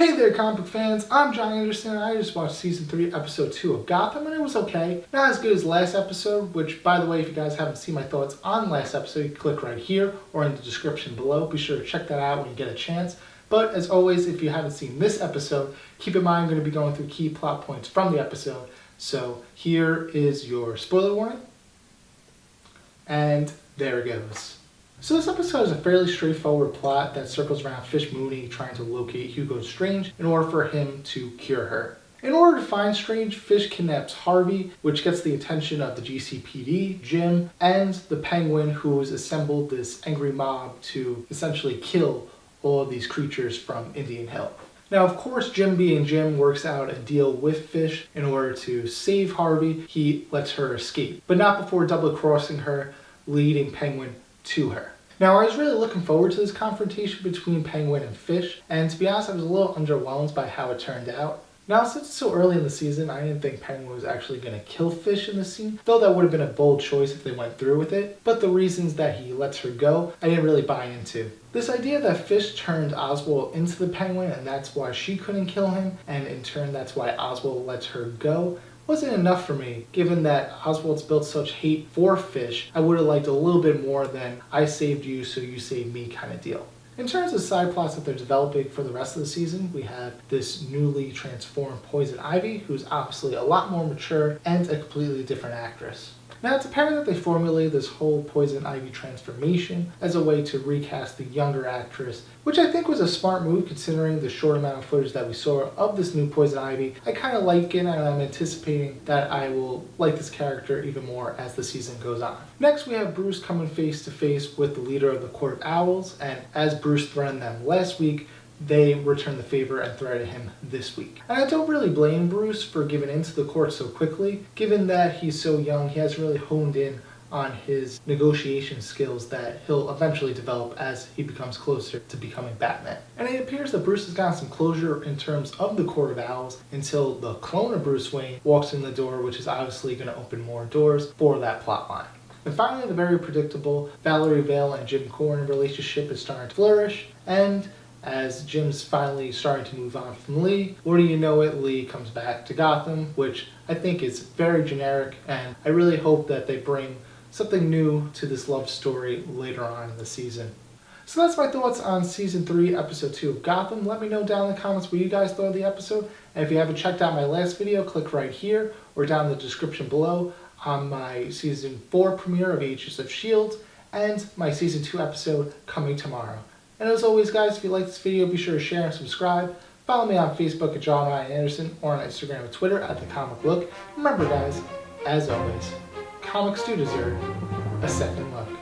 Hey there, comic book fans. I'm John Andersen, and I just watched Season 3, Episode 2 of Gotham, and it was okay. Not as good as last episode, which, by the way, if you guys haven't seen my thoughts on last episode, you can click right here or in the description below. Be sure to check that out when you get a chance. But, as always, if you haven't seen this episode, keep in mind I'm going to be going through key plot points from the episode. So, here is your spoiler warning. And there it goes. So this episode is a fairly straightforward plot that circles around Fish Mooney trying to locate Hugo Strange in order for him to cure her. In order to find Strange, Fish kidnaps Harvey, which gets the attention of the GCPD, Jim, and the Penguin, who's assembled this angry mob to essentially kill all of these creatures from Indian Hill. Now, of course, Jim being Jim works out a deal with Fish in order to save Harvey. He lets her escape, but not before double-crossing her, leading Penguin to her. Now, I was really looking forward to this confrontation between Penguin and Fish, and to be honest, I was a little underwhelmed by how it turned out. Now, since it's so early in the season, I didn't think Penguin was actually going to kill Fish in the scene, though that would have been a bold choice if they went through with it, but the reasons that he lets her go, I didn't really buy into. This idea that Fish turned Oswald into the Penguin, and that's why she couldn't kill him, and in turn that's why Oswald lets her go, wasn't enough for me. Given that Oswald's built such hate for Fish, I would have liked a little bit more than I saved you so you saved me kind of deal. In terms of side plots that they're developing for the rest of the season, we have this newly transformed Poison Ivy, who's obviously a lot more mature and a completely different actress. Now, it's apparent that they formulated this whole Poison Ivy transformation as a way to recast the younger actress, which I think was a smart move considering the short amount of footage that we saw of this new Poison Ivy. I kind of like it, and I'm anticipating that I will like this character even more as the season goes on. Next, we have Bruce coming face to face with the leader of the Court of Owls, and as Bruce threatened them last week, they returned the favor and threatened him this week. And I don't really blame Bruce for giving in to the court so quickly. Given that he's so young, he hasn't really honed in on his negotiation skills that he'll eventually develop as he becomes closer to becoming Batman. And it appears that Bruce has gotten some closure in terms of the Court of Owls until the clone of Bruce Wayne walks in the door, which is obviously going to open more doors for that plotline. And finally, the very predictable Valerie Vale and Jim Corrin relationship is starting to flourish, and as Jim's finally starting to move on from Lee, what do you know it, Lee comes back to Gotham, which I think is very generic, and I really hope that they bring something new to this love story later on in the season. So that's my thoughts on Season 3, Episode 2 of Gotham. Let me know down in the comments what you guys thought of the episode, and if you haven't checked out my last video, click right here or down in the description below on my Season 4 premiere of Agents of S.H.I.E.L.D. and my Season 2 episode coming tomorrow. And as always, guys, if you like this video, be sure to share and subscribe. Follow me on Facebook at John I. Andersen or on Instagram and Twitter at The Comic Look. Remember, guys, as always, comics do deserve a second look.